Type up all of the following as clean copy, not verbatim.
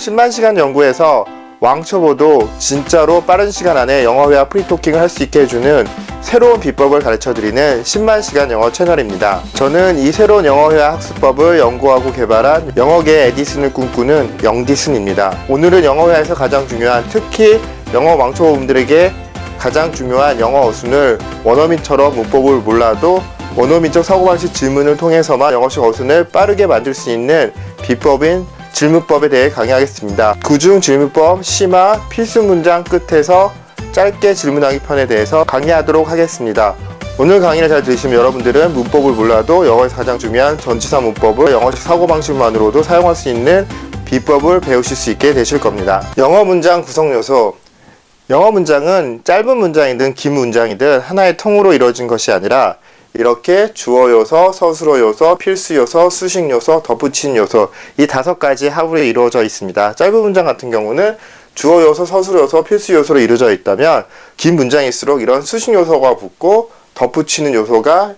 10만 시간 연구에서 왕초보도 진짜로 빠른 시간 안에 영어회화 프리토킹을 할 수 있게 해주는 새로운 비법을 가르쳐드리는 10만 시간 영어 채널입니다. 저는 이 새로운 영어회화 학습법을 연구하고 개발한 영어계의 에디슨을 꿈꾸는 영디슨입니다. 오늘은 영어회화에서 가장 중요한, 특히 영어 왕초보분들에게 가장 중요한 영어 어순을 원어민처럼 문법을 몰라도 원어민적 사고방식 질문을 통해서만 영어식 어순을 빠르게 만들 수 있는 비법인 질문법에 대해 강의하겠습니다. 그중 질문법, 심화, 필수 문장 끝에서 짧게 질문하기 편에 대해서 강의하도록 하겠습니다. 오늘 강의를 잘 들으시면 여러분들은 문법을 몰라도 영어에서 가장 중요한 전치사 문법을 영어식 사고방식만으로도 사용할 수 있는 비법을 배우실 수 있게 되실 겁니다. 영어 문장 구성 요소. 영어 문장은 짧은 문장이든 긴 문장이든 하나의 통으로 이루어진 것이 아니라 이렇게 주어 요소, 서술어 요소, 필수 요소, 수식 요소, 덧붙인 요소, 이 5가지 합으로 이루어져 있습니다. 짧은 문장 같은 경우는 주어 요소, 서술어 요소, 필수 요소로 이루어져 있다면 긴 문장일수록 이런 수식 요소가 붙고 덧붙이는 요소가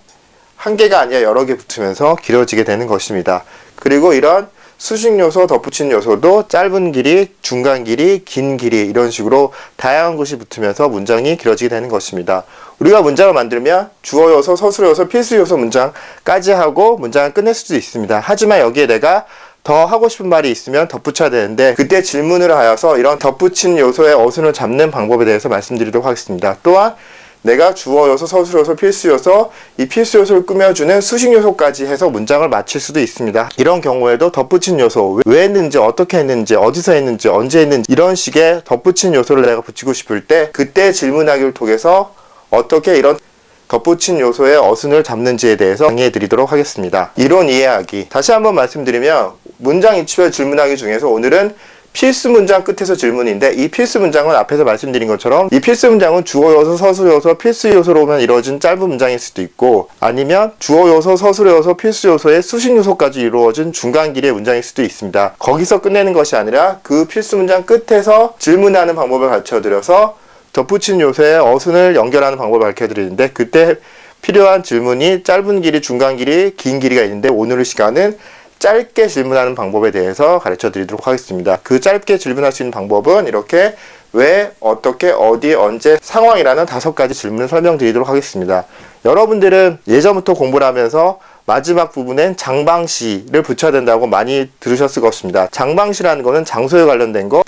한 개가 아니라 여러 개 붙으면서 길어지게 되는 것입니다. 그리고 이런 수식 요소, 덧붙이는 요소도 짧은 길이, 중간 길이, 긴 길이 이런 식으로 다양한 것이 붙으면서 문장이 길어지게 되는 것입니다. 우리가 문장을 만들면 주어 요소, 서술어 요소, 필수 요소 문장까지 하고 문장을 끝낼 수도 있습니다. 하지만 여기에 내가 더 하고 싶은 말이 있으면 덧붙여야 되는데 그때 질문을 하여서 이런 덧붙인 요소의 어순을 잡는 방법에 대해서 말씀드리도록 하겠습니다. 또한 내가 주어 요소, 서술어 요소, 필수 요소, 이 필수 요소를 꾸며주는 수식 요소까지 해서 문장을 마칠 수도 있습니다. 이런 경우에도 덧붙인 요소, 왜 했는지, 어떻게 했는지, 어디서 했는지, 언제 했는지 이런 식의 덧붙인 요소를 내가 붙이고 싶을 때 그때 질문하기를 통해서 어떻게 이런 덧붙인 요소의 어순을 잡는지에 대해서 강의해 드리도록 하겠습니다. 이론 이해하기. 다시 한번 말씀드리면 문장 이치별 질문하기 중에서 오늘은 필수 문장 끝에서 질문인데 이 필수 문장은 앞에서 말씀드린 것처럼 이 필수 문장은 주어 요소, 서술어 요소, 필수 요소로만 이루어진 짧은 문장일 수도 있고 아니면 주어 요소, 서술어 요소, 필수 요소의 수식 요소까지 이루어진 중간 길이의 문장일 수도 있습니다. 거기서 끝내는 것이 아니라 그 필수 문장 끝에서 질문하는 방법을 가르쳐드려서 덧붙인 요소의 어순을 연결하는 방법을 가르쳐드리는데 그때 필요한 질문이 짧은 길이, 중간 길이, 긴 길이가 있는데 오늘 시간은 짧게 질문하는 방법에 대해서 가르쳐 드리도록 하겠습니다. 그 짧게 질문할 수 있는 방법은 이렇게 왜, 어떻게, 어디, 언제, 상황이라는 5가지 질문을 설명드리도록 하겠습니다. 여러분들은 예전부터 공부를 하면서 마지막 부분엔 장방시를 붙여야 된다고 많이 들으셨을 것입니다. 장방시라는 거는 장소에 관련된 거,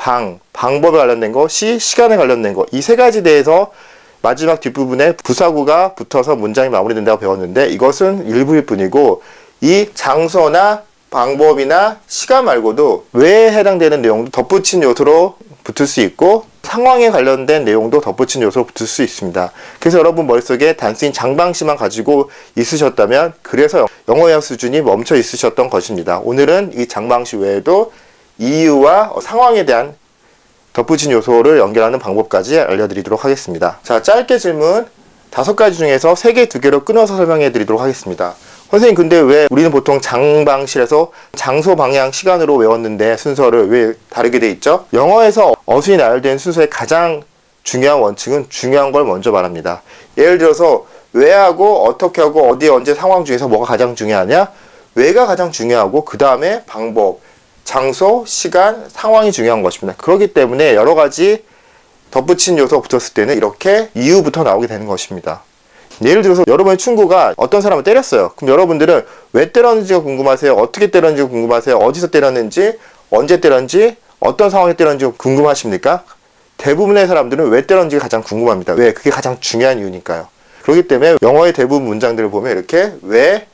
방법에 관련된 거, 시간에 관련된 거, 이 3가지 대해서 마지막 뒷부분에 부사구가 붙어서 문장이 마무리된다고 배웠는데 이것은 일부일 뿐이고 이 장소나 방법이나 시간 말고도 왜에 해당되는 내용도 덧붙인 요소로 붙을 수 있고 상황에 관련된 내용도 덧붙인 요소로 붙을 수 있습니다. 그래서 여러분 머릿속에 단순히 장방시만 가지고 있으셨다면 그래서 영어회화 수준이 멈춰 있으셨던 것입니다. 오늘은 이 장방시 외에도 이유와 상황에 대한 덧붙인 요소를 연결하는 방법까지 알려드리도록 하겠습니다. 자, 짧게 질문 5가지 중에서 3개, 2개로 끊어서 설명해 드리도록 하겠습니다. 선생님, 근데 왜 우리는 보통 장방실에서 장소, 방향, 시간으로 외웠는데 순서를 왜 다르게 돼 있죠? 영어에서 어순이 나열된 순서의 가장 중요한 원칙은 중요한 걸 먼저 말합니다. 예를 들어서 왜 하고 어떻게 하고 어디 언제 상황 중에서 뭐가 가장 중요하냐? 왜가 가장 중요하고 그 다음에 방법, 장소, 시간, 상황이 중요한 것입니다. 그렇기 때문에 여러 가지 덧붙인 요소가 붙었을 때는 이렇게 이유부터 나오게 되는 것입니다. 예를 들어서 여러분의 친구가 어떤 사람을 때렸어요. 그럼 여러분들은 왜 때렸는지가 궁금하세요? 어떻게 때렸는지가 궁금하세요? 어디서 때렸는지, 언제 때렸는지, 어떤 상황에 때렸는지 궁금하십니까? 대부분의 사람들은 왜 때렸는지가 가장 궁금합니다. 왜? 그게 가장 중요한 이유니까요. 그렇기 때문에 영어의 대부분 문장들을 보면 이렇게 왜,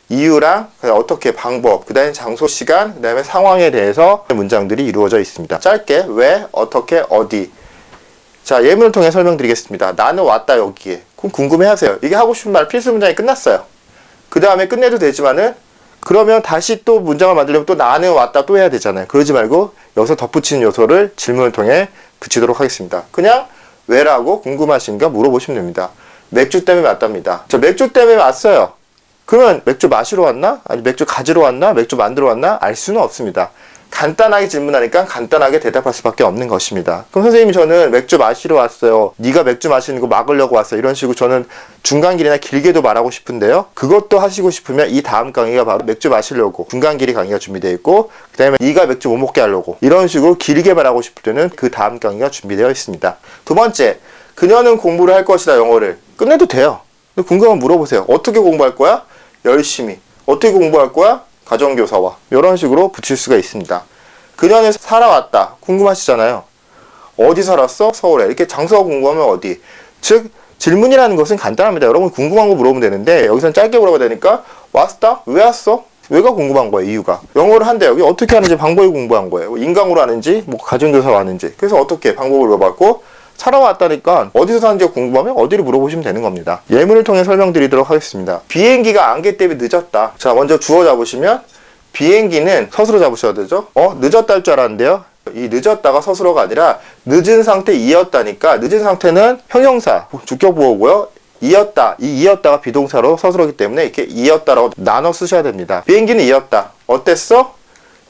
이유랑 어떻게, 방법, 그 다음에 장소, 시간, 그 다음에 상황에 대해서 문장들이 이루어져 있습니다. 짧게 왜, 어떻게, 어디. 자, 예문을 통해 설명드리겠습니다. 나는 왔다 여기에. 그럼 궁금해하세요. 이게 하고 싶은 말 필수 문장이 끝났어요. 그 다음에 끝내도 되지만은 그러면 다시 또 문장을 만들려면 또 나는 왔다 또 해야 되잖아요. 그러지 말고 여기서 덧붙이는 요소를 질문을 통해 붙이도록 하겠습니다. 그냥 왜라고 궁금하신가 물어보시면 됩니다. 맥주 때문에 왔답니다. 저 맥주 때문에 왔어요. 그러면 맥주 마시러 왔나? 아니 맥주 가지러 왔나? 맥주 만들어 왔나? 알 수는 없습니다. 간단하게 질문하니까 간단하게 대답할 수밖에 없는 것입니다. 그럼 선생님이 저는 맥주 마시러 왔어요. 네가 맥주 마시는 거 막으려고 왔어. 이런 식으로 저는 중간길이나 길게도 말하고 싶은데요. 그것도 하시고 싶으면 이 다음 강의가 바로 맥주 마시려고 중간길이 강의가 준비되어 있고, 그 다음에 네가 맥주 못 먹게 하려고, 이런 식으로 길게 말하고 싶을 때는 그 다음 강의가 준비되어 있습니다. 두 번째, 그녀는 공부를 할 것이다. 영어를 끝내도 돼요. 궁금하면 물어보세요. 어떻게 공부할 거야? 열심히. 어떻게 공부할 거야? 가정교사와. 이런 식으로 붙일 수가 있습니다. 그녀는 살아왔다. 궁금하시잖아요. 어디 살았어? 서울에. 이렇게 장소가 궁금하면 어디? 즉 질문이라는 것은 간단합니다. 여러분 궁금한 거 물어보면 되는데 여기서는 짧게 물어봐야 되니까 왔다? 왜 왔어? 왜가 궁금한 거예요. 이유가. 영어를 한대. 여기 어떻게 하는지 방법이 궁금한 거예요. 인강으로 하는지 뭐 가정교사로 하는지. 그래서 어떻게 방법을 물어봤고, 살아왔다니까 어디서 사는지가 궁금하면 어디를 물어보시면 되는 겁니다. 예문을 통해 설명드리도록 하겠습니다. 비행기가 안개 때문에 늦었다. 자, 먼저 주어 잡으시면 비행기는 서술어 잡으셔야 되죠. 늦었다 할 줄 알았는데요. 이 늦었다가 서술어가 아니라 늦은 상태 이었다니까, 늦은 상태는 형용사 주격 보호고요. 이었다, 이 이었다가 비동사로 서술어기 때문에 이렇게 이었다라고 나눠 쓰셔야 됩니다. 비행기는 이었다. 어땠어?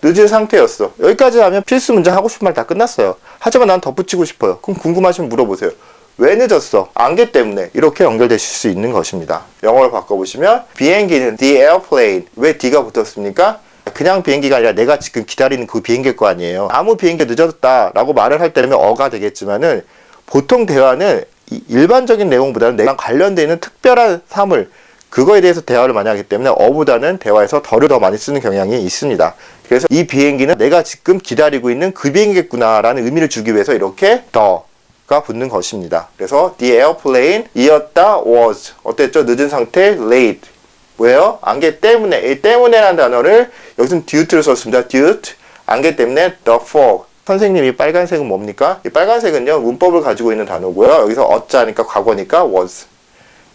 늦은 상태였어. 여기까지 하면 필수 문장 하고 싶은 말 다 끝났어요. 하지만 난 덧붙이고 싶어요. 그럼 궁금하시면 물어보세요. 왜 늦었어? 안개 때문에. 이렇게 연결되실 수 있는 것입니다. 영어로 바꿔보시면 비행기는 the airplane. 왜 D가 붙었습니까? 그냥 비행기가 아니라 내가 지금 기다리는 그 비행기일 거 아니에요. 아무 비행기 늦었다라고 말을 할 때면 어가 되겠지만은, 보통 대화는 일반적인 내용보다는 내가 관련되어 있는 특별한 사물, 그거에 대해서 대화를 많이 하기 때문에 어보다는 대화에서 덜을 더 많이 쓰는 경향이 있습니다. 그래서 이 비행기는 내가 지금 기다리고 있는 그 비행기겠구나 라는 의미를 주기 위해서 이렇게 더가 붙는 것입니다. 그래서 the airplane 이었다 was 어땠죠? 늦은 상태 late. 왜요? 안개 때문에. 이 때문에라는 단어를 여기서는 due를 썼습니다. due 안개 때문에 the fog. 선생님, 이 빨간색은 뭡니까? 이 빨간색은요 문법을 가지고 있는 단어고요. 여기서 어짜니까 과거니까 was.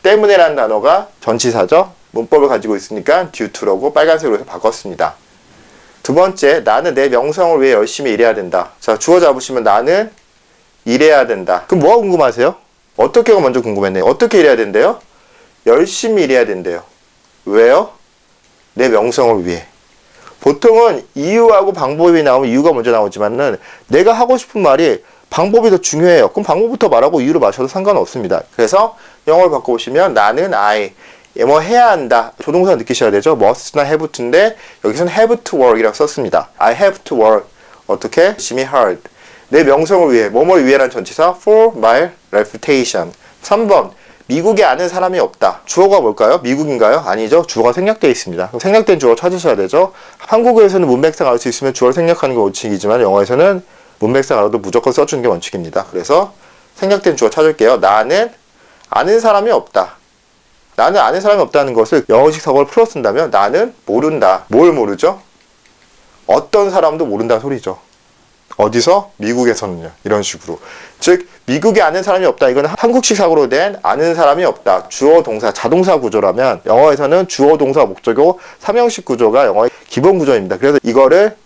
때문에라는 단어가 전치사죠. 문법을 가지고 있으니까 due to라고 빨간색으로 해서 바꿨습니다. 두 번째, 나는 내 명성을 위해 열심히 일해야 된다. 자, 주어 잡으시면 나는 일해야 된다. 그럼 뭐가 궁금하세요? 어떻게가 먼저 궁금했네요. 어떻게 일해야 된대요? 열심히 일해야 된대요. 왜요? 내 명성을 위해. 보통은 이유하고 방법이 나오면 이유가 먼저 나오지만은 내가 하고 싶은 말이 방법이 더 중요해요. 그럼 방법부터 말하고 이유를 마셔도 상관없습니다. 그래서 영어를 바꿔보시면 나는 뭐 해야 한다. 조동사 느끼셔야 되죠. must나 have to인데 여기서는 have to work이라고 썼습니다. I have to work. 어떻게? 열심히 hard. 내 명성을 위해. 뭐뭐를 위해라는 전치사 for my reputation. 3번. 미국에 아는 사람이 없다. 주어가 뭘까요? 미국인가요? 아니죠. 주어가 생략되어 있습니다. 생략된 주어 찾으셔야 되죠. 한국어에서는 문맥상 알 수 있으면 주어를 생략하는 게 원칙이지만 영어에서는 문맥상 알아도 무조건 써주는 게 원칙입니다. 그래서 생략된 주어 찾을게요. 나는 아는 사람이 없다. 나는 아는 사람이 없다는 것을 영어식 사고를 풀어 쓴다면 나는 모른다. 뭘 모르죠? 어떤 사람도 모른다는 소리죠. 어디서? 미국에서는요. 이런 식으로. 즉 미국에 아는 사람이 없다. 이건 한국식 사고로 된 아는 사람이 없다. 주어 동사 자동사 구조라면 영어에서는 주어 동사 목적어 삼형식 구조가 영어의 기본 구조입니다. 그래서 이거를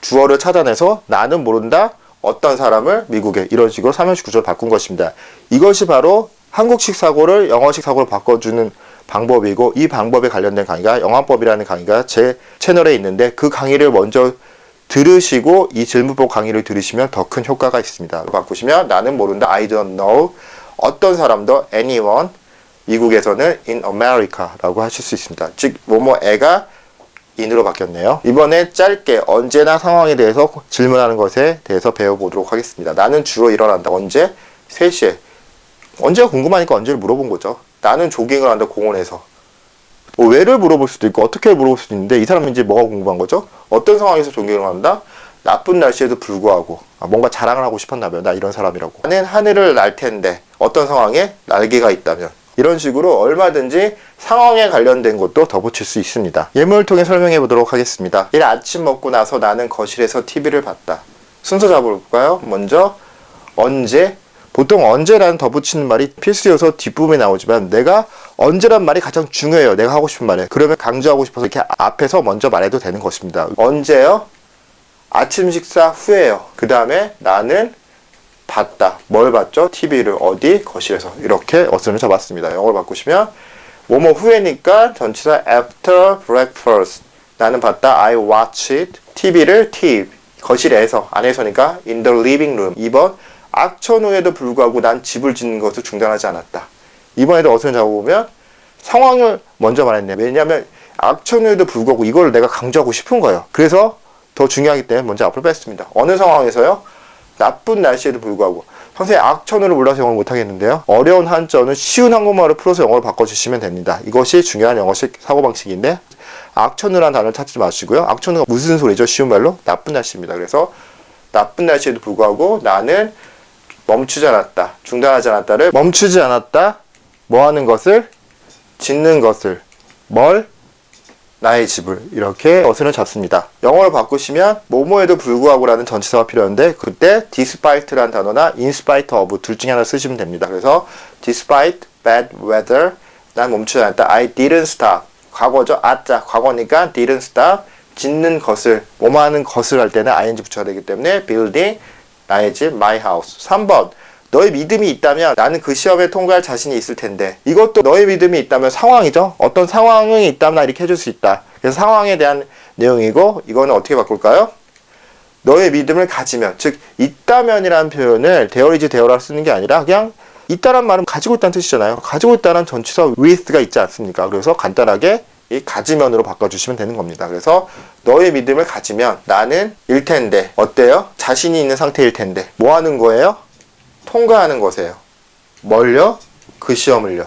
주어를 찾아내서 나는 모른다. 어떤 사람을 미국에 이런 식으로 삼형식 구조를 바꾼 것입니다. 이것이 바로 한국식 사고를 영어식 사고로 바꿔주는 방법이고, 이 방법에 관련된 강의가 영화법이라는 강의가 제 채널에 있는데 그 강의를 먼저 들으시고 이 질문법 강의를 들으시면 더 큰 효과가 있습니다. 바꾸시면 나는 모른다. I don't know. 어떤 사람도 anyone. 미국에서는 in America 라고 하실 수 있습니다. 즉 뭐뭐애가 in으로 바뀌었네요. 이번에 짧게 언제나 상황에 대해서 질문하는 것에 대해서 배워보도록 하겠습니다. 나는 주로 일어난다. 언제? 3시에. 언제가 궁금하니까 언제를 물어본 거죠. 나는 조깅을 한다. 공원에서. 뭐 왜를 물어볼 수도 있고 어떻게 물어볼 수도 있는데 이 사람은 이제 뭐가 궁금한 거죠? 어떤 상황에서 조깅을 한다? 나쁜 날씨에도 불구하고 뭔가 자랑을 하고 싶었나 봐요. 나 이런 사람이라고. 나는 하늘을 날 텐데 어떤 상황에 날개가 있다면. 이런 식으로 얼마든지 상황에 관련된 것도 더 붙일 수 있습니다. 예문을 통해 설명해 보도록 하겠습니다. 이날 아침 먹고 나서 나는 거실에서 TV를 봤다. 순서 잡아볼까요? 먼저 언제? 보통 언제라는 덧붙이는 말이 필수여서 뒷부분에 나오지만 내가 언제란 말이 가장 중요해요. 내가 하고 싶은 말에. 그러면 강조하고 싶어서 이렇게 앞에서 먼저 말해도 되는 것입니다. 언제요? 아침 식사 후에요. 그 다음에 나는 봤다. 뭘 봤죠? TV를. 어디? 거실에서. 이렇게 어순을 잡았습니다. 영어로 바꾸시면 뭐뭐 후에니까 전치사 after breakfast. 나는 봤다. I watched TV를 거실에서, 안에서니까 in the living room. 2번 악천 후에도 불구하고 난 집을 짓는 것을 중단하지 않았다. 이번에도 어순을 잡아보면 상황을 먼저 말했네요. 왜냐하면 악천 후에도 불구하고 이걸 내가 강조하고 싶은 거예요. 그래서 더 중요하기 때문에 먼저 앞으로 뺐습니다. 어느 상황에서요? 나쁜 날씨에도 불구하고. 선생님 악천후를 몰라서 영어를 못하겠는데요. 어려운 한자어는 쉬운 한국말을 풀어서 영어를 바꿔주시면 됩니다. 이것이 중요한 영어식 사고방식인데 악천후라는 단어를 찾지 마시고요. 악천후가 무슨 소리죠? 쉬운 말로 나쁜 날씨입니다. 그래서 나쁜 날씨에도 불구하고 나는 멈추지 않았다, 중단하지 않았다를 멈추지 않았다, 뭐 하는 것을? 짓는 것을. 뭘? 나의 집을. 이렇게 어순을 잡습니다. 영어로 바꾸시면 뭐뭐에도 불구하고 라는 전치사가 필요한데 그때 despite라는 단어나 in spite of 둘 중에 하나를 쓰시면 됩니다. 그래서 despite bad weather 난 멈추지 않았다. I didn't stop. 과거죠. 아짜 과거니까 didn't stop. 짓는 것을 뭐뭐 하는 것을 할 때는 ing 붙여야 되기 때문에 building 나의 집 my house. 3번 너의 믿음이 있다면 나는 그 시험에 통과할 자신이 있을 텐데. 이것도 너의 믿음이 있다면 상황이죠. 어떤 상황이 있다면 나 이렇게 해줄 수 있다. 그래서 상황에 대한 내용이고 이거는 어떻게 바꿀까요? 너의 믿음을 가지면, 즉 있다면이라는 표현을 대어리지 대어라 쓰는 게 아니라 그냥 있다란 말은 가지고 있다는 뜻이잖아요. 가지고 있다는 전치사 with가 있지 않습니까? 그래서 간단하게 이 가지면으로 바꿔주시면 되는 겁니다. 그래서 너의 믿음을 가지면 나는 일 텐데 어때요? 자신이 있는 상태일 텐데 뭐 하는 거예요? 통과하는 것이에요. 뭘요? 그 시험을요.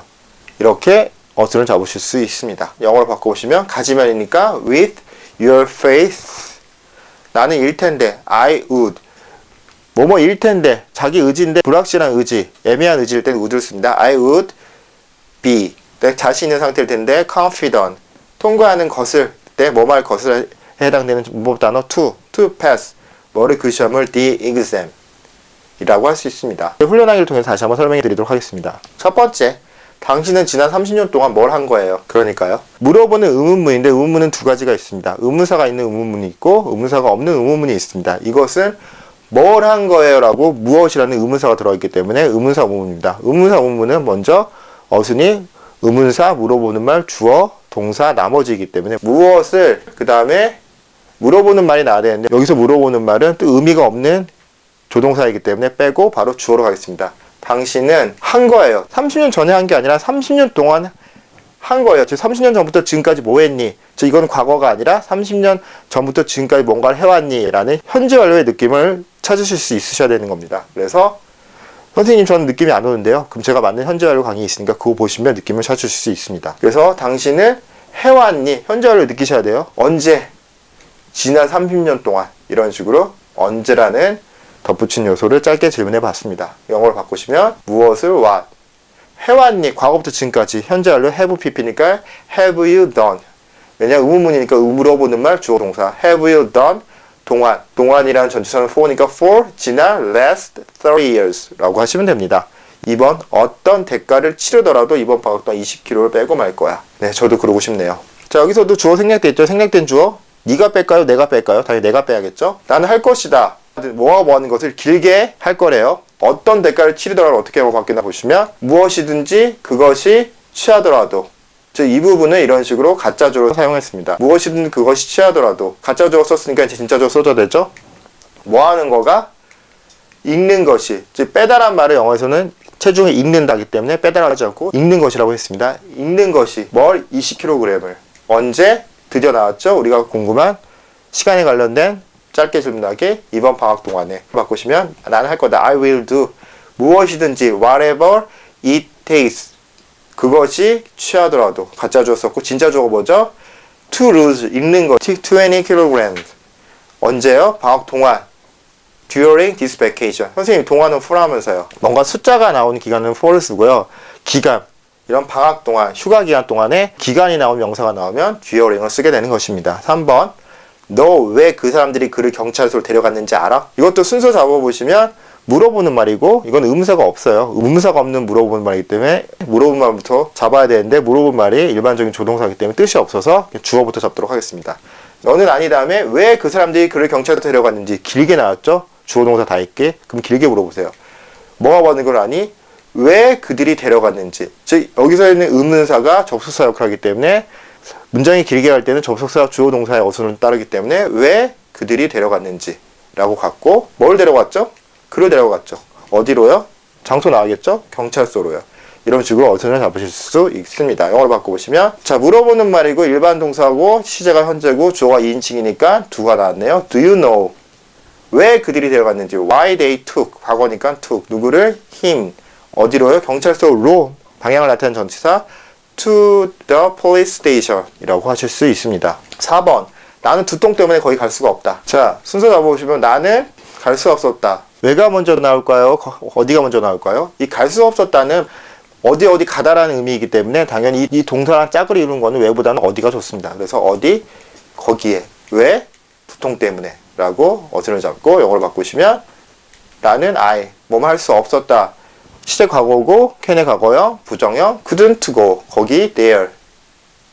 이렇게 어순을 잡으실 수 있습니다. 영어로 바꿔보시면 가지면이니까 with your faith 나는 일 텐데 I would 뭐뭐 일 텐데 자기 의지인데 불확실한 의지 애매한 의지일 때는 would를 씁니다. I would be 내 자신 있는 상태일 텐데 confident 통과하는 것을 때 뭐뭐 할 것을 해당되는 문법 단어 to pass 뭐를 그 시험을 the exam 이라고 할 수 있습니다. 훈련하기를 통해서 다시 한번 설명해 드리도록 하겠습니다. 첫 번째, 당신은 지난 30년 동안 뭘 한 거예요? 그러니까요. 물어보는 의문문인데 의문문은 두 가지가 있습니다. 의문사가 있는 의문문이 있고 의문사가 없는 의문문이 있습니다. 이것은 뭘 한 거예요? 라고 무엇이라는 의문사가 들어있기 때문에 의문사 의문문입니다. 의문사 의문문은 먼저 어순이 의문사, 물어보는 말, 주어, 동사, 나머지이기 때문에 무엇을 그 다음에 물어보는 말이 나와야 되는데 여기서 물어보는 말은 또 의미가 없는 조동사이기 때문에 빼고 바로 주어로 가겠습니다. 당신은 한 거예요. 30년 전에 한 게 아니라 30년 동안 한 거예요. 즉 30년 전부터 지금까지 뭐 했니? 즉 이건 과거가 아니라 30년 전부터 지금까지 뭔가를 해왔니? 라는 현재 완료의 느낌을 찾으실 수 있으셔야 되는 겁니다. 그래서 선생님 저는 느낌이 안 오는데요. 그럼 제가 맞는 현재 완료 강의 있으니까 그거 보시면 느낌을 찾으실 수 있습니다. 그래서 당신은 해왔니? 현재 완료 느끼셔야 돼요. 언제? 지난 30년 동안. 이런 식으로 언제라는 덧붙인 요소를 짧게 질문해 봤습니다. 영어로 바꾸시면 무엇을 what 해왔니? 과거부터 지금까지 현재 완료 have pp니까 have you done 왜냐 의문문이니까 물어보는 말 주어 동사 have you done 동안이라는 전치사는 for니까 for 지난 last 30 years 라고 하시면 됩니다. 2번 어떤 대가를 치르더라도 이번 방학 동안 20kg를 빼고 말 거야. 네 저도 그러고 싶네요. 자 여기서도 주어 생략돼 있죠. 생략된 주어 네가 뺄까요? 내가 뺄까요? 당연히 내가 빼야겠죠. 나는 할 것이다. 뭐하고 뭐 하는 것을 길게 할 거래요. 어떤 대가를 치르더라도 어떻게 바뀌나 보시면 무엇이든지 그것이 취하더라도 즉 이 부분은 이런 식으로 가짜주어로 사용했습니다. 무엇이든 그것이 취하더라도 가짜주어 썼으니까 이제 진짜주어 써줘야 되죠. 뭐 하는 거가 읽는 것이 즉 빼다란 말을 영어에서는 체중을 읽는다기 때문에 빼다라 하지 않고 읽는 것이라고 했습니다. 읽는 것이 뭘 20kg을 언제 드디어 나왔죠. 우리가 궁금한 시간에 관련된 짧게 질문하기 이번 방학 동안에 바꾸시면 나는 할 거다. I will do 무엇이든지 whatever it takes 그것이 취하더라도 가짜주어 썼고 진짜주어가 뭐죠? to lose 읽는 것 20kg 언제요? 방학 동안 during this vacation 선생님 동안은 for 하면서요. 뭔가 숫자가 나오는 기간은 for를 쓰고요. 기간 이런 방학 동안 휴가 기간 동안에 기간이 나온 명사가 나오면 during을 쓰게 되는 것입니다. 3번 너 왜 그 사람들이 그를 경찰서로 데려갔는지 알아? 이것도 순서 잡아보시면 물어보는 말이고 이건 의문사가 없어요. 의문사가 없는 물어보는 말이기 때문에 물어보는 말부터 잡아야 되는데 물어보는 말이 일반적인 조동사이기 때문에 뜻이 없어서 주어부터 잡도록 하겠습니다. 너는 아니 다음에 왜 그 사람들이 그를 경찰서로 데려갔는지 길게 나왔죠? 주어 동사 다 있게. 그럼 길게 물어보세요. 뭐가 하는 걸 아니? 왜 그들이 데려갔는지 즉 여기서 있는 의문사가 접속사 역할을 하기 때문에 문장이 길게 갈 때는 접속사 주어 동사의 어순을 따르기 때문에 왜 그들이 데려갔는지 라고 갔고, 뭘 데려갔죠? 그를 데려갔죠. 어디로요? 장소 나가겠죠? 경찰서로요. 이런 식으로 어순을 잡으실 수 있습니다. 영어로 바꿔보시면, 자, 물어보는 말이고 일반 동사고 시제가 현재고 주어가 2인칭이니까 두가 나왔네요. Do you know? 왜 그들이 데려갔는지. Why they took. 과거니까 took. 누구를? him. 어디로요? 경찰서로. 방향을 나타내는 전치사 to the police station 이라고 하실 수 있습니다. 4번. 나는 두통 때문에 거기 갈 수가 없다. 자, 순서 잡아보시면 나는 갈 수 없었다. 왜가 먼저 나올까요? 어디가 먼저 나올까요? 이 갈 수 없었다는 어디 가다라는 의미이기 때문에 당연히 이 동사랑 짝을 이루는 거는 왜보다는 어디가 좋습니다. 그래서 어디, 거기에, 왜, 두통 때문에 라고 어순을 잡고 영어로 바꾸시면 나는 I, 뭐뭐 할 수 없었다. 시제 과거고 can의 과거형, 부정형, couldn't go, 거기 there.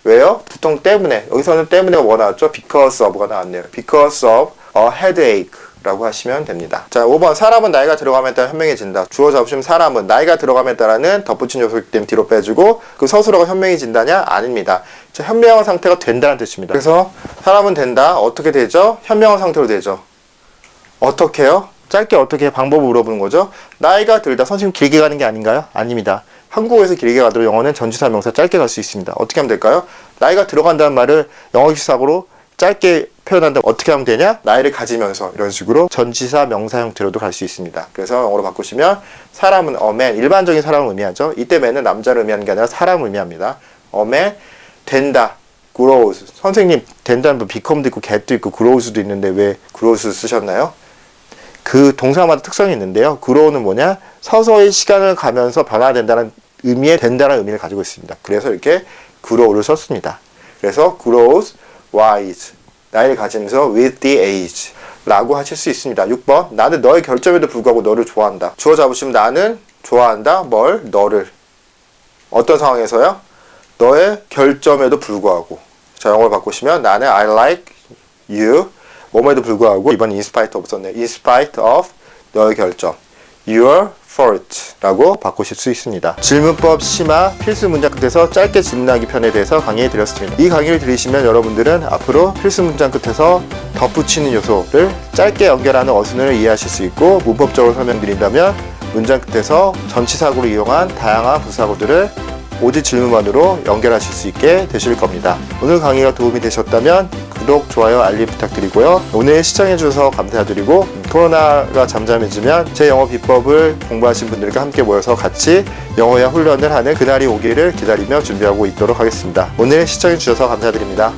왜요? 두통 때문에. 여기서는 때문에가 뭐 나왔죠? because of가 나왔네요. because of a headache 라고 하시면 됩니다. 자, 5번. 사람은 나이가 들어감에 따라 현명해진다. 주어 잡으시면 사람은 나이가 들어감에 따라는 덧붙인 요소이기 때문에 뒤로 빼주고, 그 서술어가 현명해진다냐? 아닙니다. 자, 현명한 상태가 된다는 뜻입니다. 그래서 사람은 된다. 어떻게 되죠? 현명한 상태로 되죠. 어떻게요? 짧게 어떻게 방법을 물어보는 거죠. 나이가 들다. 선생님 길게 가는 게 아닌가요? 아닙니다. 한국어에서 길게 가도록 영어는 전치사 명사 짧게 갈 수 있습니다. 어떻게 하면 될까요? 나이가 들어간다는 말을 영어식사고로 짧게 표현한다면 어떻게 하면 되냐? 나이를 가지면서 이런 식으로 전치사 명사 형태로도 갈 수 있습니다. 그래서 영어로 바꾸시면 사람은 a man, 일반적인 사람을 의미하죠. 이때 man은 남자를 의미하는 게 아니라 사람을 의미합니다. a man, 된다, grows. 선생님 된다는 뭐 become도 있고 get도 있고 grows도 있는데 왜 grows 쓰셨나요? 그 동사마다 특성이 있는데요. grow는 뭐냐? 서서히 시간을 가면서 변화된다는 의미의 된다는 의미를 가지고 있습니다. 그래서 이렇게 grow를 썼습니다. 그래서 grows wise, 나이를 가지면서 with the age 라고 하실 수 있습니다. 6번. 나는 너의 결점에도 불구하고 너를 좋아한다. 주어 잡으시면 나는 좋아한다. 뭘? 너를. 어떤 상황에서요? 너의 결점에도 불구하고. 자, 영어로 바꾸시면 나는 I like you. 뭐뭐에도 불구하고, 이번 in spite of 썼네요. in spite of 너의 결점. your fault 라고 바꾸실 수 있습니다. 질문법 심화 필수 문장 끝에서 짧게 질문하기 편에 대해서 강의해 드렸습니다. 이 강의를 들으시면 여러분들은 앞으로 필수 문장 끝에서 덧붙이는 요소를 짧게 연결하는 어순을 이해하실 수 있고, 문법적으로 설명드린다면 문장 끝에서 전치사구를 이용한 다양한 부사구들을 오직 질문만으로 연결하실 수 있게 되실 겁니다. 오늘 강의가 도움이 되셨다면 구독, 좋아요, 알림 부탁드리고요. 오늘 시청해주셔서 감사드리고, 코로나가 잠잠해지면 제 영어 비법을 공부하신 분들과 함께 모여서 같이 영어회화 훈련을 하는 그날이 오기를 기다리며 준비하고 있도록 하겠습니다. 오늘 시청해주셔서 감사드립니다.